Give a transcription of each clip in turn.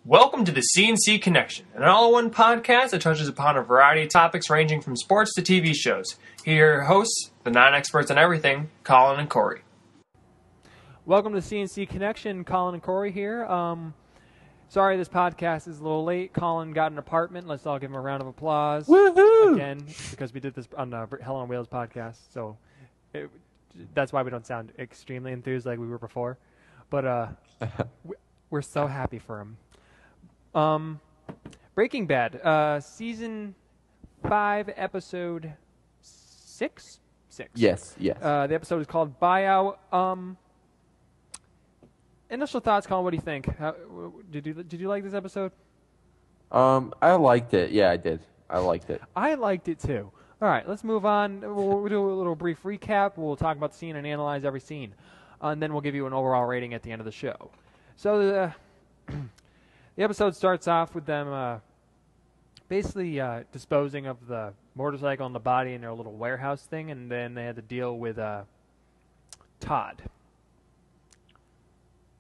Welcome to the CNC Connection, an all-in-one podcast that touches upon a variety of topics ranging from sports to TV shows. Here are your hosts, the non-experts on everything, Colin and Corey. Welcome to CNC Connection. Colin and Corey here. Sorry this podcast is a little late. Colin got an apartment. Let's all give him a round of applause. Woohoo! Again, because we did this on the Hell on Wheels podcast. So that's why we don't sound extremely enthused like we were before. But we're so happy for him. Breaking Bad, season 5, episode 6? 6. Yes. The episode is called Buyout. Initial thoughts, Colin. What do you think? Did you like this episode? I liked it. Yeah, I did. I liked it. I liked it too. All right, let's move on. We'll do a little brief recap. We'll talk about the scene and analyze every scene, and then we'll give you an overall rating at the end of the show. So the episode starts off with them basically disposing of the motorcycle and the body in their little warehouse thing, and then they had to deal with Todd.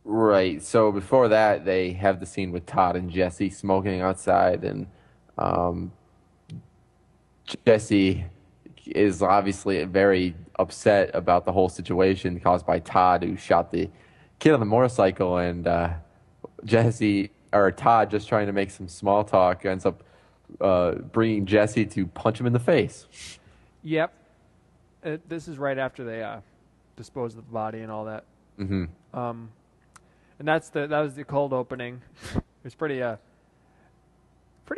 Right. So before that, they have the scene with Todd and Jesse smoking outside, and Jesse is obviously very upset about the whole situation caused by Todd, who shot the kid on the motorcycle, and Todd, just trying to make some small talk, ends up bringing Jesse to punch him in the face. Yep. This is right after they disposed of the body and all that. Mm-hmm. And that was the cold opening. It was pretty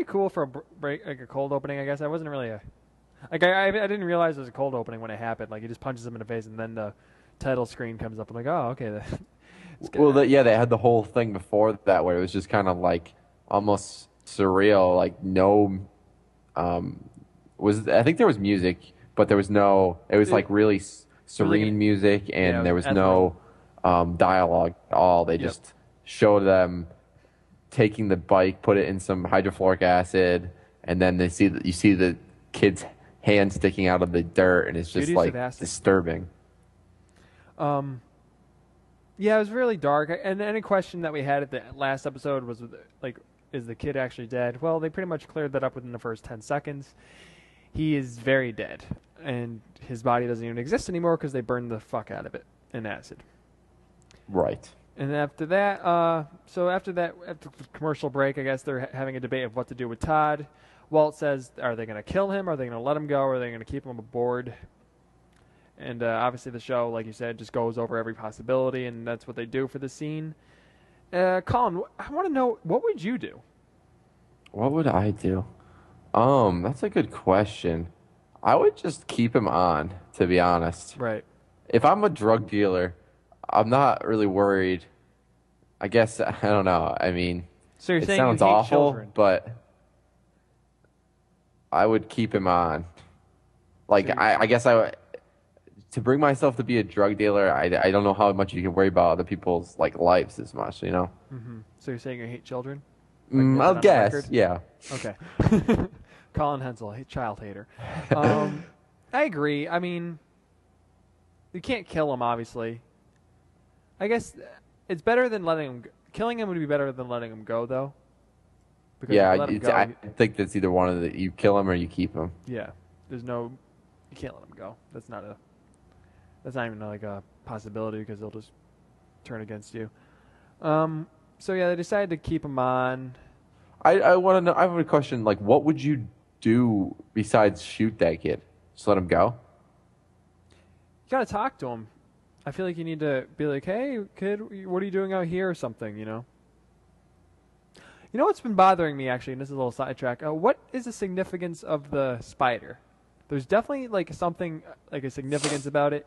cool for a cold opening, I guess. I wasn't really I didn't realize it was a cold opening when it happened. Like, he just punches him in the face, and then the title screen comes up. I'm like, oh, okay. They had the whole thing before that where it was just kind of like almost surreal. Like, I think there was music, but there was no. It was like really serene music, and there was no dialogue at all. They just showed them taking the bike, put it in some hydrofluoric acid, and then you see the kid's hand sticking out of the dirt, and it's just like disturbing. Yeah, it was really dark. And any question that we had at the last episode was like, is the kid actually dead? Well, they pretty much cleared that up within the first 10 seconds. He is very dead, and his body doesn't even exist anymore because they burned the fuck out of it in acid. Right. And after that, after the commercial break, I guess they're having a debate of what to do with Todd. Walt says, are they going to kill him? Are they going to let him go? Or are they going to keep him aboard? And obviously the show, like you said, just goes over every possibility, and that's what they do for the scene. Colin, I want to know, what would you do? What would I do? That's a good question. I would just keep him on, to be honest. Right. If I'm a drug dealer, I'm not really worried. I guess, I don't know. I mean, so you're it saying sounds you hate awful, children. But I would keep him on. Like, I guess to bring myself to be a drug dealer, I don't know how much you can worry about other people's like lives as much, you know? Mm-hmm. So you're saying you hate children? I'll guess, yeah. Okay. Colin Hensel, child hater. I agree. I mean, you can't kill him, obviously. I guess it's better than letting him. Killing him would be better than letting him go, though. Because I think that's either one of you kill him or you keep him. Yeah, you can't let him go. That's not even like a possibility because they'll just turn against you. So yeah, they decided to keep him on. I want to know. I have a question. Like, what would you do besides shoot that kid? Just let him go? You gotta talk to him. I feel like you need to be like, hey, kid, what are you doing out here or something, you know? You know what's been bothering me, actually, and this is a little sidetrack. What is the significance of the spider? There's definitely, like, something, like, a significance about it.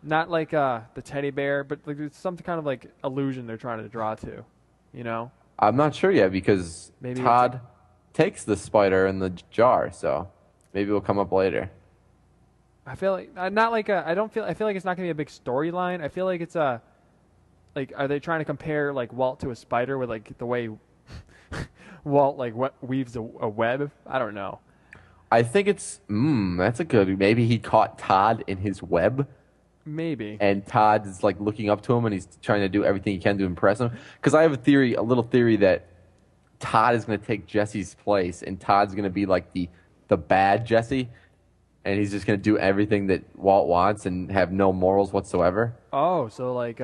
Not like the teddy bear, but like there's some kind of, like, illusion they're trying to draw to, you know? I'm not sure yet because maybe Todd takes the spider in the jar, so maybe it'll come up later. I feel like I feel like it's not gonna be a big storyline. I feel like it's like, are they trying to compare like Walt to a spider with like the way Walt like weaves a web? I don't know. I think it's that's a good. Maybe he caught Todd in his web. Maybe. And Todd is like looking up to him, and he's trying to do everything he can to impress him. Because I have a little theory that Todd is going to take Jesse's place, and Todd's going to be like the bad Jesse, and he's just going to do everything that Walt wants and have no morals whatsoever. Oh, so like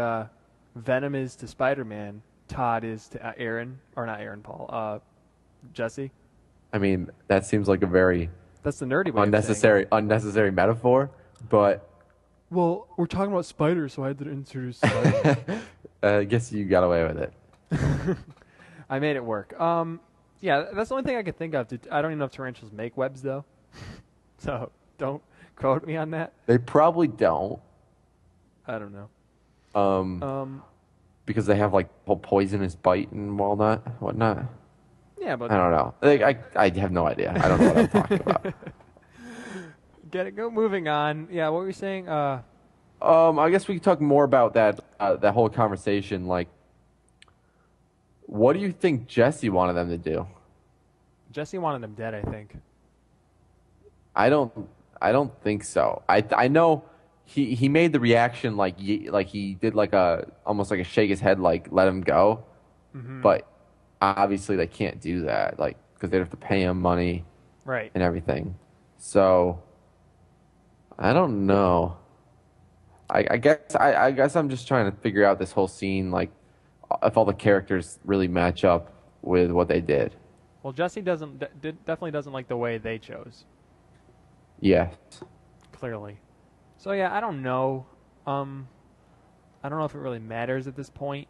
Venom is to Spider-Man, Todd is to Aaron, or not Aaron Paul, Jesse. I mean, that seems like a very That's the nerdy way of saying it. unnecessary metaphor, but Well, we're talking about spiders, so I had to introduce spiders. I guess you got away with it. I made it work. Yeah, that's the only thing I could think of. I don't even know if tarantulas make webs, though. So don't quote me on that. They probably don't. I don't know. Because they have like whole poisonous bite and whatnot. Yeah, but I don't know. I have no idea. I don't know what I'm talking about. Get it. Go. Moving on. Yeah, what were you saying? I guess we could talk more about that whole conversation. Like, what do you think Jesse wanted them to do? Jesse wanted them dead, I think. I don't think so. I know he made the reaction like he did like almost like a shake his head like let him go, but obviously they can't do that like because they'd have to pay him money, right, and everything. So I don't know. I guess I'm just trying to figure out this whole scene like if all the characters really match up with what they did. Well, Jesse definitely doesn't like the way they chose. Yes. Clearly. So yeah, I don't know. I don't know if it really matters at this point.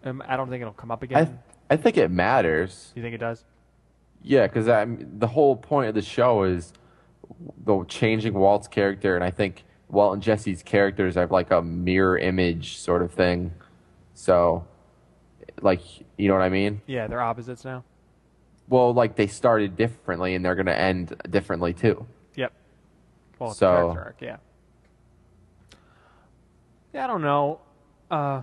I don't think it'll come up again. I think it matters. You think it does? Yeah, because the whole point of the show is the changing Walt's character, and I think Walt and Jesse's characters have like a mirror image sort of thing. So, like, you know what I mean? Yeah, they're opposites now. Well, like they started differently, and they're going to end differently too. Yep. Well, so, character arc, yeah. Yeah, I don't know. I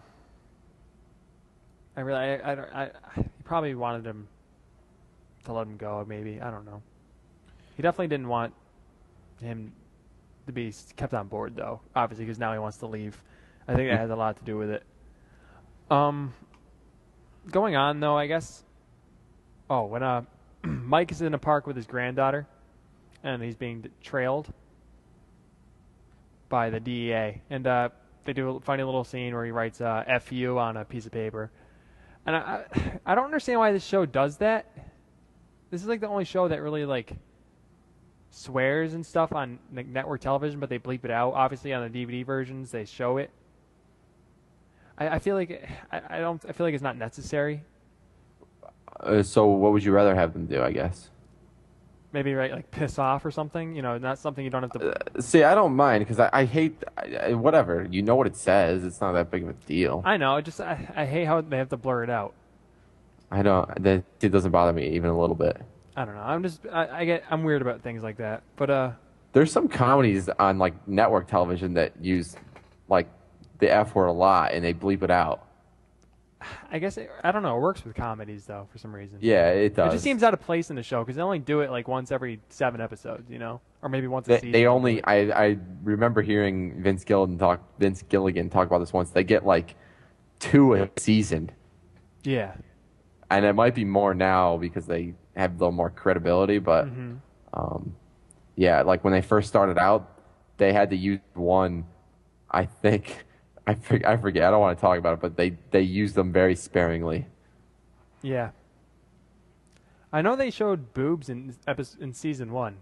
probably wanted him to let him go. Maybe, I don't know. He definitely didn't want him to be kept on board, though. Obviously, because now he wants to leave. I think that has a lot to do with it. Going on though, I guess. Oh, when Mike is in a park with his granddaughter, and he's being trailed by the DEA, and they do a funny little scene where he writes "F you" on a piece of paper, and I don't understand why this show does that. This is like the only show that really like swears and stuff on network television, but they bleep it out. Obviously, on the DVD versions, they show it. I feel like I feel like it's not necessary. So what would you rather have them do? I guess. Maybe like piss off or something. You know, not something you don't have to. See, I don't mind because I hate whatever. You know what it says. It's not that big of a deal. I know. I hate how they have to blur it out. I don't. It doesn't bother me even a little bit. I don't know. I'm weird about things like that. But there's some comedies on like network television that use like the F word a lot and they bleep it out. I guess I don't know. It works with comedies though for some reason. Yeah, it does. It just seems out of place in the show because they only do it like once every 7 episodes, you know, or maybe once a season. They only. I remember hearing Vince Gilligan talk about this once. They get like 2 a season. Yeah. And it might be more now because they have a little more credibility, but yeah, like when they first started out, they had to use one. I think I forget. I don't want to talk about it, but they used them very sparingly. Yeah. I know they showed boobs in season 1,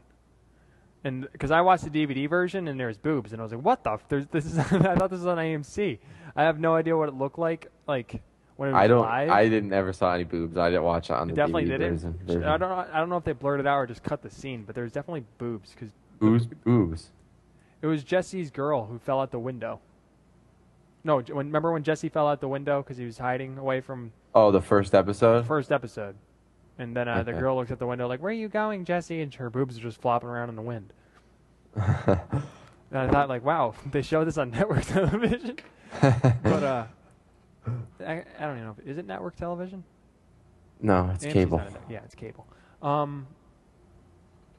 and because I watched the DVD version and there's boobs, and I was like, "What the? This is." I thought this was on AMC. I have no idea what it looked like. Like. When it was live. I didn't ever saw any boobs. I didn't watch it on the definitely DVD didn't. version. I don't know if they blurred it out or just cut the scene, but there's definitely boobs because boobs. It was Jesse's girl who fell out the window. No, remember when Jesse fell out the window because he was hiding away from? Oh, the first episode. And then the girl looks at the window like, "Where are you going, Jesse?" And her boobs are just flopping around in the wind. And I thought, like, wow, they showed this on network television, but I don't even know. Is it network television? No, it's AMC's cable. Yeah, it's cable.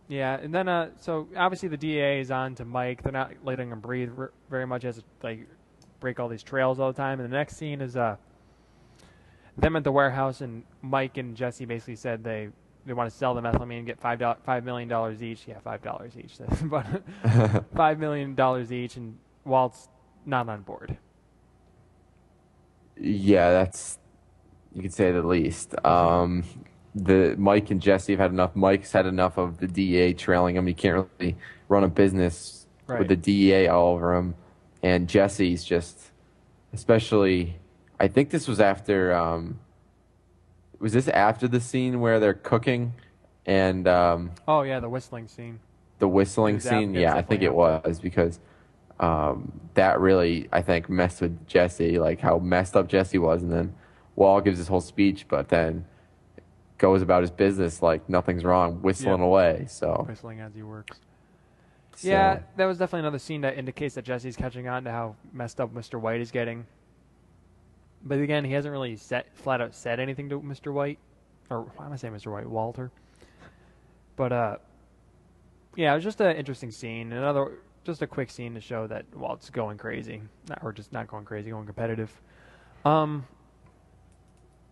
Yeah, and then so obviously the DA is on to Mike. They're not letting him breathe very much as like break all these trails all the time. And the next scene is them at the warehouse, and Mike and Jesse basically said they want to sell the methylamine and get $5 million each. Yeah, $5 each, but $5 million each, and Walt's not on board. Yeah, that's you could say the least. The Mike and Jesse have had enough. Mike's had enough of the DEA trailing him. He can't really run a business with the DEA all over him. And Jesse's just, especially, I think this was after. Was this after the scene where they're cooking? And oh yeah, the whistling scene. The whistling scene, yeah, I think it was because that really, I think, messed with Jesse, like how messed up Jesse was, and then Walt gives his whole speech, but then goes about his business like nothing's wrong, whistling away. So whistling as he works. So. Yeah, that was definitely another scene that indicates that Jesse's catching on to how messed up Mr. White is getting. But again, he hasn't really flat out said anything to Mr. White, or why am I saying Mr. White? Walter. But yeah, it was just an interesting scene. Just a quick scene to show that Walt's going crazy, or just not going crazy, going competitive.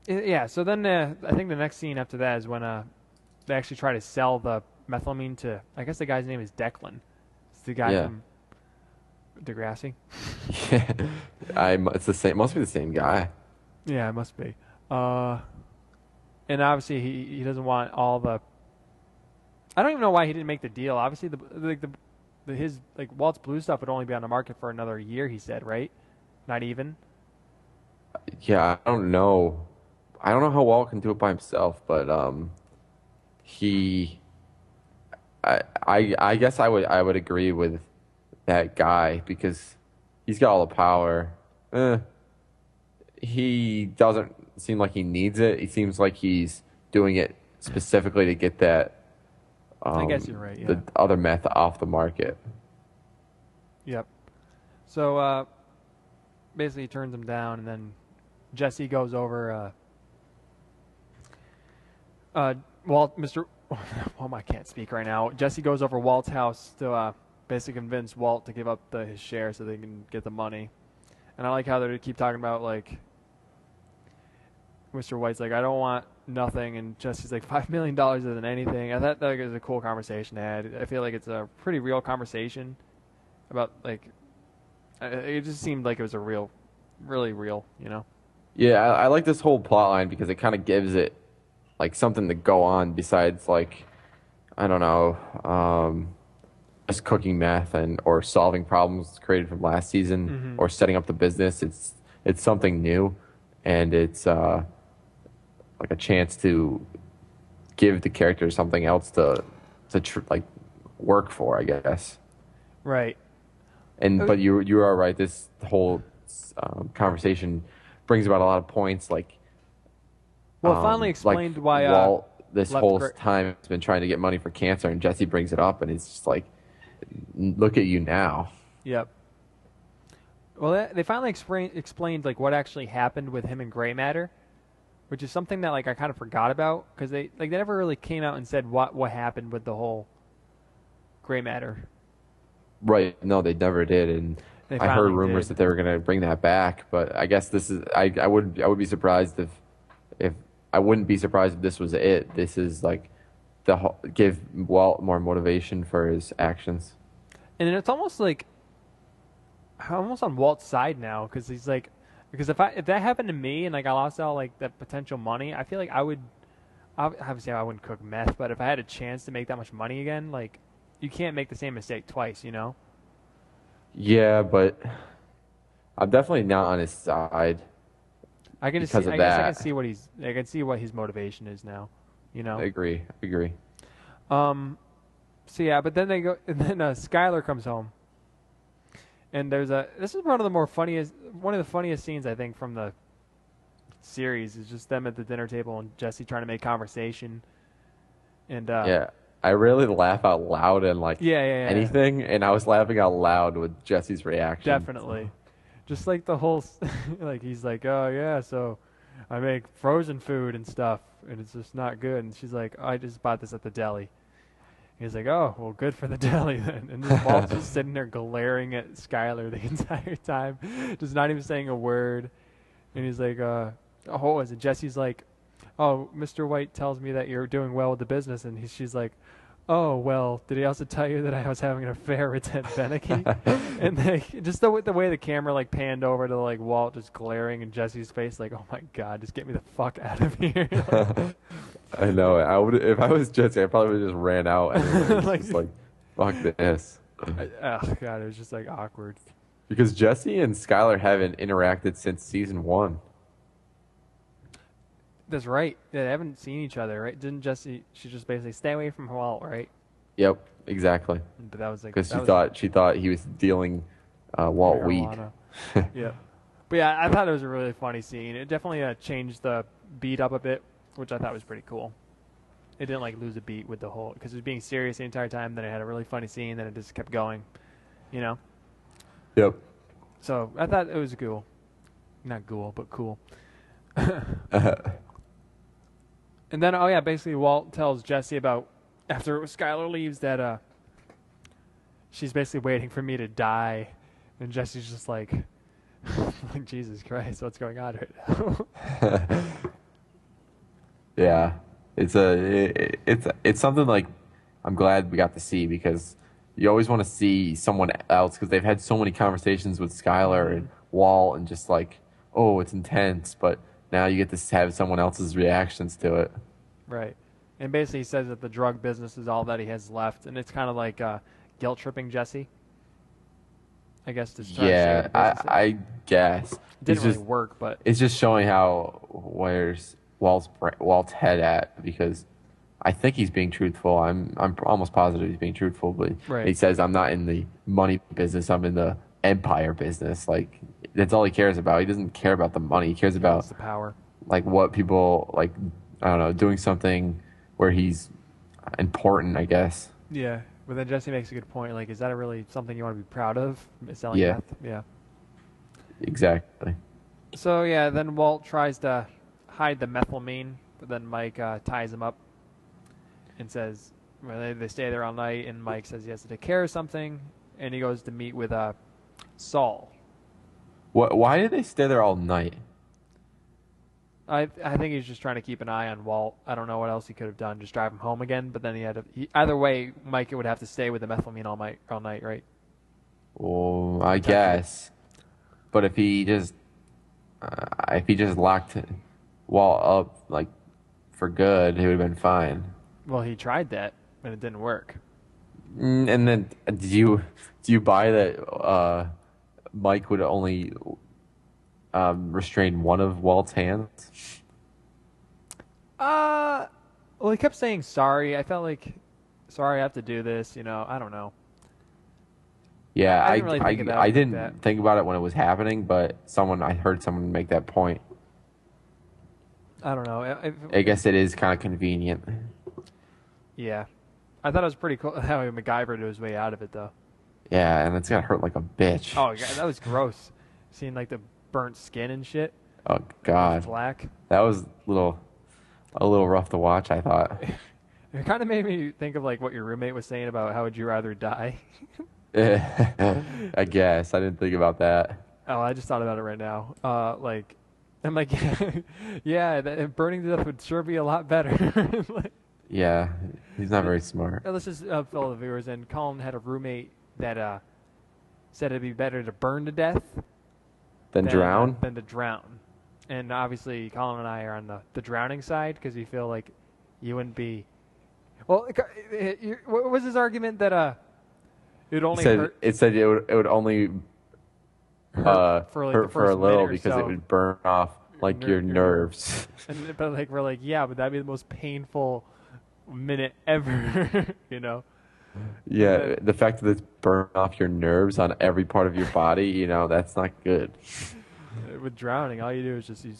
Yeah. So then I think the next scene after that is when they actually try to sell the methylamine to. I guess the guy's name is Declan. It's the guy from Degrassi. Yeah, it's the same. Must be the same guy. Yeah, it must be. And obviously he doesn't want all the. I don't even know why he didn't make the deal. Obviously his Walt's Blue stuff would only be on the market for another year. He said, right? Not even. Yeah, I don't know. I don't know how Walt can do it by himself, but I guess I would agree with that guy because he's got all the power. He doesn't seem like he needs it. He seems like he's doing it specifically to get that. I guess you're right. Yeah. The other meth off the market. Yep. So basically, he turns him down, and then Jesse goes over. Walt, Mr. Well, I can't speak right now. Jesse goes over Walt's house to basically convince Walt to give up his share so they can get the money. And I like how they keep talking about like Mr. White's like, I don't want nothing, and Jesse's like, $5 million isn't anything. I thought that was a cool conversation to have. I feel like it's a pretty real conversation about like. It just seemed like it was really real, you know. Yeah, I like this whole plot line because it kind of gives it like something to go on besides like, I don't know, just cooking meth or solving problems created from last season or setting up the business. It's something new, and it's like a chance to give the characters something else to like work for, I guess. Right. But you are right. This whole conversation brings about a lot of points. Like, well, it finally explained why Walt this whole time has been trying to get money for cancer, and Jesse brings it up, and it's just like, look at you now. Yep. Well, they finally explained like what actually happened with him and Gray Matter, which is something that like I kind of forgot about because they never really came out and said what happened with the whole Gray Matter. Right. No, they never did, and I heard rumors that they were going to bring that back. But I guess this is I would be surprised if I wouldn't be surprised if this was it. This is like give Walt more motivation for his actions. And it's almost like I'm almost on Walt's side now because he's like, because if that happened to me and like I lost all like that potential money, I feel like obviously I wouldn't cook meth, but if I had a chance to make that much money again, like you can't make the same mistake twice, you know? Yeah, but I'm definitely not on his side. I can see what his motivation is now, you know. I agree. So yeah, but then Skylar comes home, and this is one of the funniest scenes I think from the series is just them at the dinner table and Jesse trying to make conversation, and yeah, I really laugh out loud and like anything, and I was laughing out loud with Jesse's reaction. Definitely. Just like the whole, like he's like, oh yeah, so I make frozen food and stuff, and it's just not good. And she's like, I just bought this at the deli. He's like, oh, well, good for the deli then. And just Walt's just sitting there glaring at Skylar the entire time, just not even saying a word. And he's like, oh, is it? Jesse's like, oh, Mr. White tells me that you're doing well with the business. And she's like, oh, well, did he also tell you that I was having an affair with Ted Beneke? And just the way the camera like panned over to like Walt just glaring in Jesse's face, like, oh my God, just get me the fuck out of here. I know. I would, if I was Jesse, I probably would have just ran out and just like, fuck this. Oh God, it was just like awkward. Because Jesse and Skylar haven't interacted since season 1. That's right. Yeah, they haven't seen each other, right? Didn't Jesse? She just basically stay away from Walt, right? Yep, exactly. But that was like because she thought he was dealing Walt weed. Yeah, but yeah, I thought it was a really funny scene. It definitely changed the beat up a bit, which I thought was pretty cool. It didn't like lose a beat with the whole because it was being serious the entire time. Then it had a really funny scene. Then it just kept going, you know. Yep. So I thought it was cool, not cool, but cool. And then, basically Walt tells Jesse about, after Skylar leaves, that she's basically waiting for me to die. And Jesse's just like, like Jesus Christ, what's going on right now? Yeah. It's something like I'm glad we got to see because you always want to see someone else because they've had so many conversations with Skylar and Walt and just like, oh, it's intense, but now you get to have someone else's reactions to it. Right. And basically he says that the drug business is all that he has left, and it's kind of like guilt-tripping Jesse. I guess to try yeah, to save I guess. It didn't really work, but... It's just showing where's Walt's head at, because I think he's being truthful. I'm almost positive he's being truthful, but right. He says, I'm not in the money business, I'm in the empire business. Like, that's all he cares about. He doesn't care about the money. He cares about the power. Like what people, like, I don't know, doing something where he's important, I guess. Yeah, but then Jesse makes a good point. Like, is that really something you want to be proud of? Selling yeah. meth? Yeah. Exactly. So, yeah, then Walt tries to hide the methylamine, but then Mike ties him up and says, well, they stay there all night, and Mike says he has to take care of something, and he goes to meet with Saul. Why did they stay there all night? I think he's just trying to keep an eye on Walt. I don't know what else he could have done, just drive him home again. But then either way, Mike would have to stay with the methylamine all night, right? Well, I guess. But if he just locked Walt up like for good, he would have been fine. Well, he tried that and it didn't work. And then do you buy that Mike would only restrain one of Walt's hands? Well, he kept saying sorry. I felt like, sorry, I have to do this. You know, I don't know. Yeah, I didn't think about it when it was happening, but I heard someone make that point. I don't know. I guess it is kind of convenient. Yeah, I thought it was pretty cool how he MacGyvered his way out of it, though. Yeah, and it's gonna hurt like a bitch. Oh, God, that was gross. Seeing like the burnt skin and shit. Oh God, black. That was a little rough to watch, I thought. It kind of made me think of like what your roommate was saying about how would you rather die. I guess I didn't think about that. Oh, I just thought about it right now. I'm like, yeah, burning to death would sure be a lot better. Yeah, he's not very smart. Let's just fill the viewers in. Colin had a roommate that said it'd be better to burn to death than drown. Than to drown. And obviously, Colin and I are on the drowning side because we feel like you wouldn't be. Well, what was his argument that it would only hurt? It said it would only hurt for a little because it would burn off like your nerves. But like we're like, yeah, but that'd be the most painful minute ever, you know. Yeah, the fact that it's burning off your nerves on every part of your body, you know, that's not good. With drowning, all you do is just you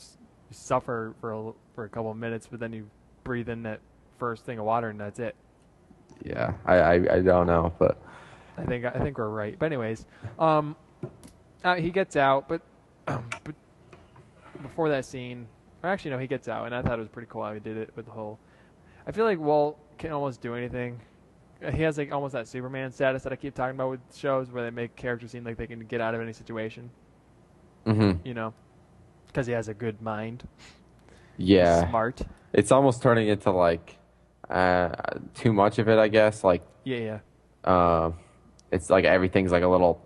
suffer for a couple of minutes, but then you breathe in that first thing of water, and that's it. Yeah, I don't know, but I think we're right. But anyways, he gets out, but before that scene, or actually no, he gets out, and I thought it was pretty cool how he did it with the whole. I feel like Walt can almost do anything. he has like almost that Superman status that I keep talking about with shows where they make characters seem like they can get out of any situation. Mm-hmm. You know, because he has a good mind. Yeah. He's smart. It's almost turning into like too much of it, I guess. Like, Yeah. it's like everything's like a little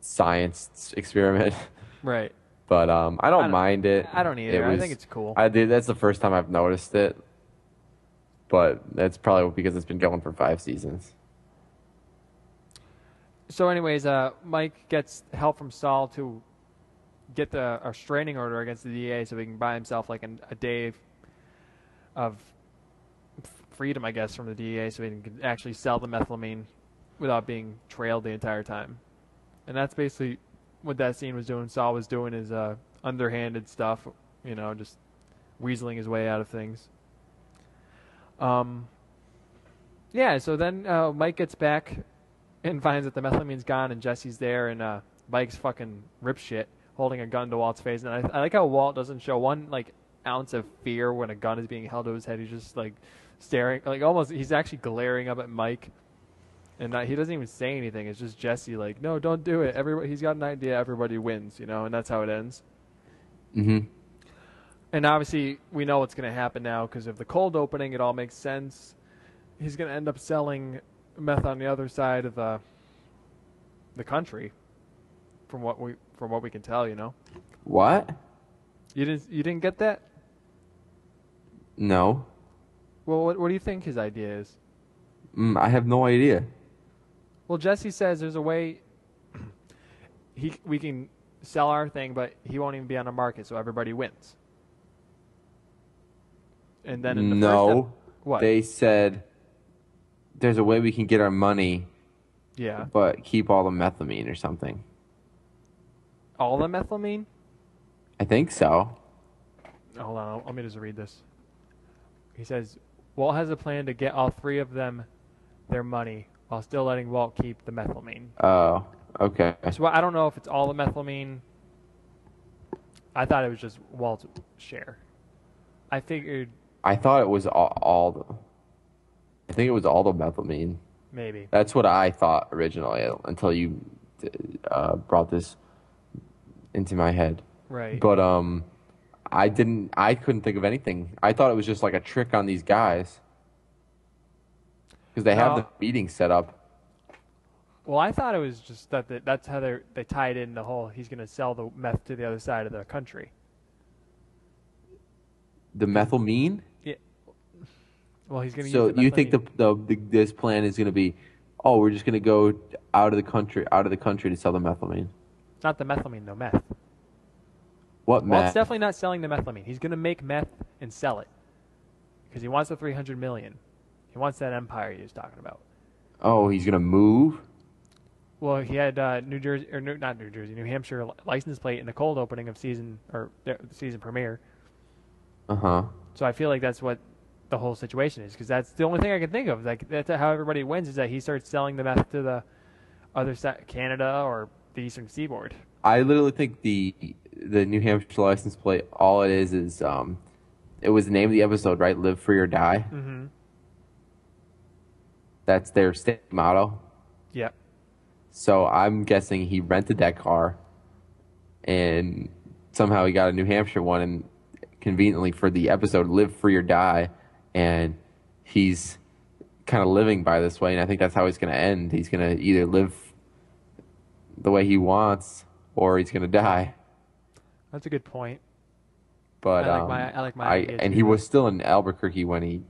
science experiment. Right. But I don't mind it. I don't either. I think it's cool. I did. That's the first time I've noticed it. But that's probably because it's been going for 5 seasons. So, anyways, Mike gets help from Saul to get a restraining order against the DA so he can buy himself like a day of freedom, I guess, from the DA so he can actually sell the methylamine without being trailed the entire time. And that's basically what that scene was doing. Saul was doing his underhanded stuff, you know, just weaseling his way out of things. Yeah, so then Mike gets back and finds that the methylamine's gone and Jesse's there and Mike's fucking rip shit holding a gun to Walt's face. And I like how Walt doesn't show one like ounce of fear when a gun is being held to his head. He's just like staring, like almost he's actually glaring up at Mike. And he doesn't even say anything. It's just Jesse like, no, don't do it. Everybody, he's got an idea. Everybody wins, you know, and that's how it ends. Mm-hmm. And obviously, we know what's going to happen now because of the cold opening. It all makes sense. He's going to end up selling meth on the other side of the country, from what we can tell. You know. What? You didn't get that? No. Well, what do you think his idea is? I have no idea. Well, Jesse says there's a way we can sell our thing, but he won't even be on the market, so everybody wins. And then in the what? They said there's a way we can get our money, yeah, but keep all the methylamine or something. All the methylamine? I think so. Hold on, let me just read this. He says, Walt has a plan to get all 3 of them their money while still letting Walt keep the methylamine. Oh, okay. So I don't know if it's all the methylamine. I thought it was just Walt's share. I thought it was all I think it was all the methylamine. Maybe. That's what I thought originally until you brought this into my head. Right. But I couldn't think of anything. I thought it was just like a trick on these guys. Because they have the meeting set up. Well, I thought it was just that that's how they tied in the whole he's going to sell the meth to the other side of the country. The methylamine? Yeah. Well, he's going to use So the you think this plan is going to be, oh, we're just going to go out of the country to sell the methylamine? Not the methylamine, no meth. What meth? Walt's definitely not selling the methylamine. He's going to make meth and sell it because he wants the $300 million. He wants that empire he was talking about. Oh, he's going to move? Well, he had New Hampshire license plate in the cold opening of season premiere. Uh-huh. So I feel like that's what the whole situation is because that's the only thing I can think of. Like that's how everybody wins is that he starts selling the meth to the other side, Canada or the Eastern Seaboard. I literally think the New Hampshire license plate, all it is it was the name of the episode, right? Live Free or Die. Mm-hmm. That's their state motto. Yep. So I'm guessing he rented that car, and somehow he got a New Hampshire one, and conveniently for the episode Live Free or Die, and he's kind of living by this way, and I think that's how he's going to end. He's going to either live the way he wants, or he's going to die. That's a good point. But I like my idea and too. he was still in Albuquerque when he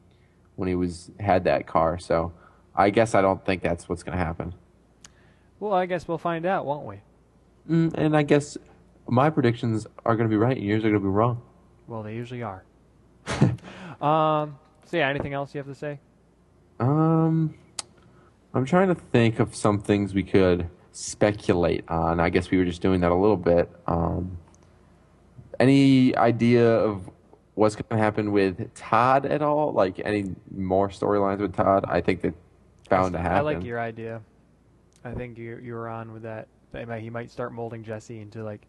had that car, so I guess I don't think that's what's going to happen. Well, I guess we'll find out, won't we? And I guess my predictions are going to be right, and yours are going to be wrong. Well, they usually are. So yeah, anything else you have to say? I'm trying to think of some things we could speculate on. I guess we were just doing that a little bit. Any idea of what's going to happen with Todd at all? Like any more storylines with Todd? I think that's bound to happen. I like your idea. I think you were on with that. He might start molding Jesse into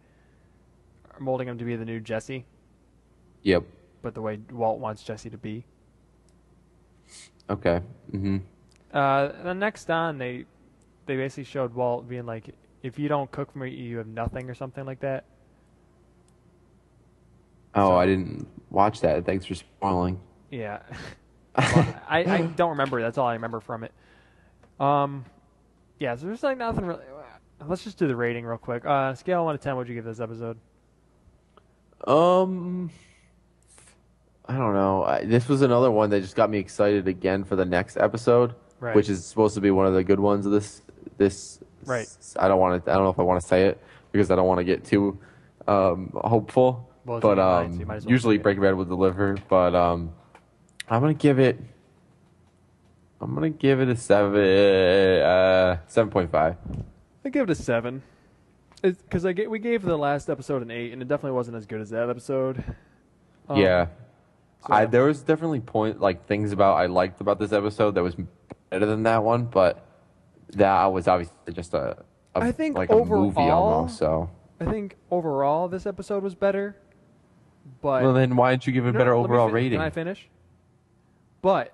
molding him to be the new Jesse. Yep. But the way Walt wants Jesse to be. Okay. Mm-hmm. The next on, they basically showed Walt being like, if you don't cook for me, you have nothing or something like that. Oh, So, I didn't watch that. Thanks for spoiling. yeah. Well, I don't remember. That's all I remember from it. Yeah, so there's like nothing really. Let's just do the rating real quick. Scale of 1 to 10, what'd you give this episode? Um, I don't know. This was another one that just got me excited again for the next episode, Right. which is supposed to be one of the good ones of this. Right. I don't want to. I don't know if I want to say it because I don't want to get too hopeful. Well, it's but in your mind, so you might as well usually say it. Breaking Bad will deliver. But I'm gonna give it. I'm gonna give it a 7.5. I give it a 7. Because we gave the last episode an 8, and it definitely wasn't as good as that episode. Yeah. So, There was definitely things I liked about this episode that was better than that one, but that was obviously just I think like a movie overall- almost. So I think overall this episode was better, but well, then why didn't you give it a No, better let me overall fin- rating? Can I finish? But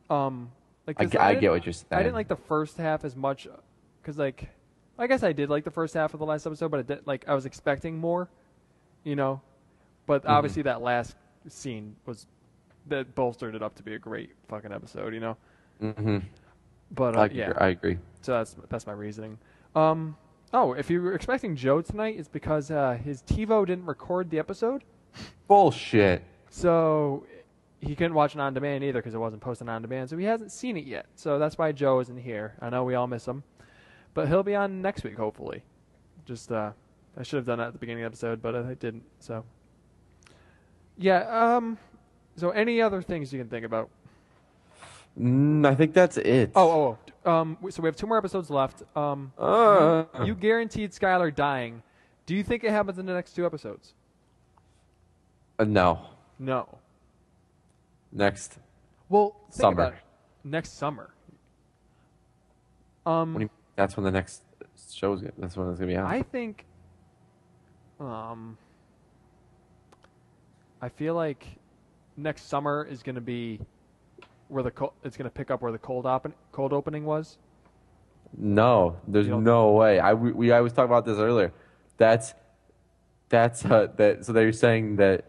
like I 'cause get what you're saying. I didn't like the first half as much because like I guess I did like the first half of the last episode, but it did, like I was expecting more, you know. But obviously that last scene that bolstered it up to be a great fucking episode, you know. Mm-hmm. But yeah, I agree. so that's my reasoning. If you were expecting Joe tonight, it's because his TiVo didn't record the episode, Bullshit. so he couldn't watch it on demand either because it wasn't posted on demand. So he hasn't seen it yet. So that's why Joe isn't here. I know we all miss him, but he'll be on next week hopefully. Just I should have done that at the beginning of the episode, but I didn't. So yeah. So any other things you can think about? I think that's it. So we have 2 more episodes left. You guaranteed Skylar dying. Do you think it happens in the next 2 episodes? No. No. Next. Well, think Summer. about it. Next summer. What do you, that's when the next show's. That's when it's gonna be out. I think. I feel like next summer is going to be where it's going to pick up where the cold opening was. No, there's You don't- no way. I was talking about this earlier. That's that. So they're saying that.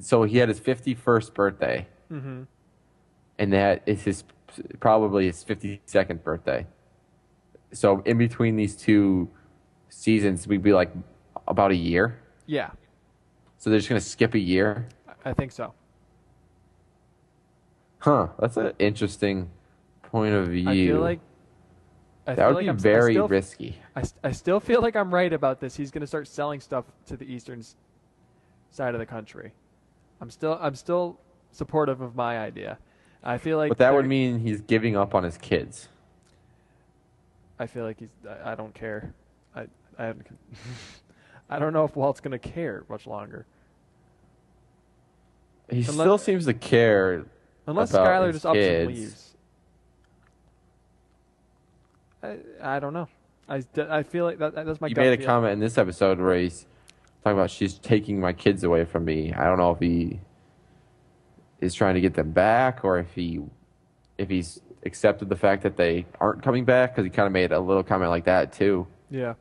So he had his 51st birthday, Mm-hmm. and that is probably his 52nd birthday. So in between these 2 seasons, we'd be like about a year. Yeah, So they're just gonna skip a year. I think so. Huh? That's an interesting point of view. I feel like that would be very risky. I still feel like I'm right about this. He's going to start selling stuff to the eastern side of the country. I'm still supportive of my idea. I feel like But that would mean he's giving up on his kids. I feel like I don't care. I I don't know if Walt's going to care much longer. He still seems to care. Unless about Skylar his just ups and kids. leaves. I don't know. I feel like that's my He gut made a feeling. comment in this episode where he's talking about she's taking my kids away from me. I don't know if he is trying to get them back or if he's accepted the fact that they aren't coming back, because he kind of made a little comment like that too. Yeah.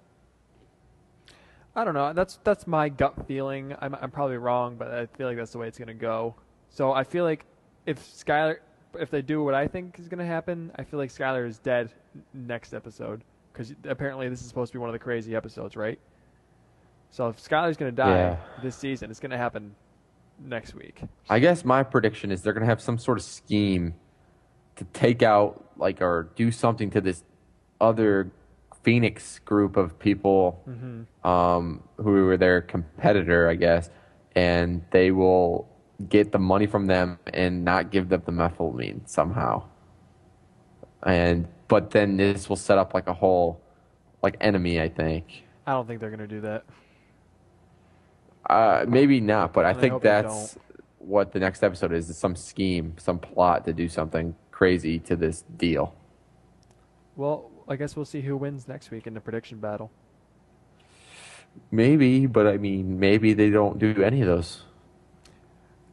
I don't know. That's my gut feeling. I'm probably wrong, but I feel like that's the way it's gonna go. So I feel like if they do what I think is gonna happen, I feel like Skylar is dead next episode, because apparently this is supposed to be one of the crazy episodes, right? So if Skylar's gonna die this season, it's gonna happen next week. I guess my prediction is they're going to have some sort of scheme to take out, like, or do something to this other Phoenix group of people who were their competitor, I guess, and they will get the money from them and not give them the methylamine somehow. But then this will set up like a whole enemy, I think. I don't think they're gonna do that. Maybe not, but I I think hope they that's what the next episode is some scheme, some plot to do something crazy to this deal. Well, I guess we'll see who wins next week in the prediction battle. Maybe, but I mean, maybe they don't do any of those.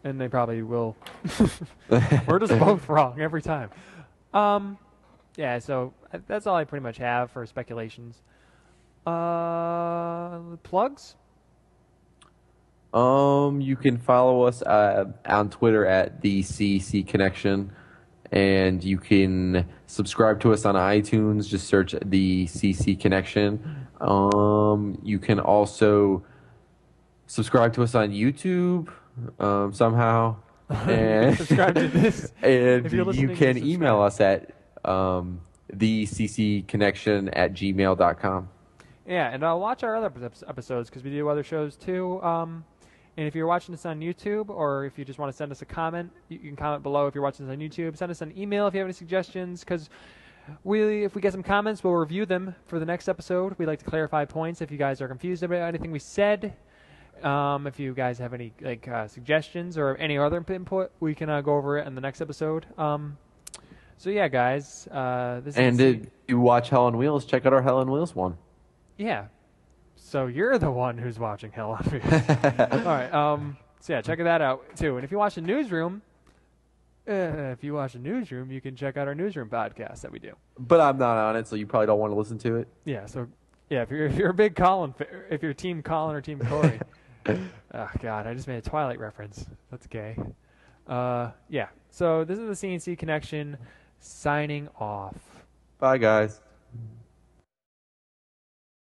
and they probably will. We're just both wrong every time. Yeah, so that's all I pretty much have for speculations. Plugs? You can follow us on Twitter at the CC Connection, and you can subscribe to us on iTunes. Just search the CC Connection. You can also subscribe to us on YouTube somehow, and subscribe to this. And you can email us at theccconnection@gmail.com. Yeah, and watch our other episodes because we do other shows too. And if you're watching this on YouTube, or if you just want to send us a comment, you can comment below if you're watching this on YouTube. Send us an email if you have any suggestions, because if we get some comments, we'll review them for the next episode. We like to clarify points if you guys are confused about anything we said. If you guys have any suggestions or any other input, we can go over it in the next episode. So yeah, guys. If you watch Hell on Wheels, check out our Hell on Wheels one. Yeah. So you're the one who's watching Hell on Wheels. All right. So yeah, check that out too. And if you watch the Newsroom, you can check out our Newsroom podcast that we do. But I'm not on it, so you probably don't want to listen to it. Yeah. So yeah, if you're a big Colin, if you're Team Colin or Team Corey. Oh God, I just made a Twilight reference. That's gay. Yeah. So this is the CNC Connection signing off. Bye, guys.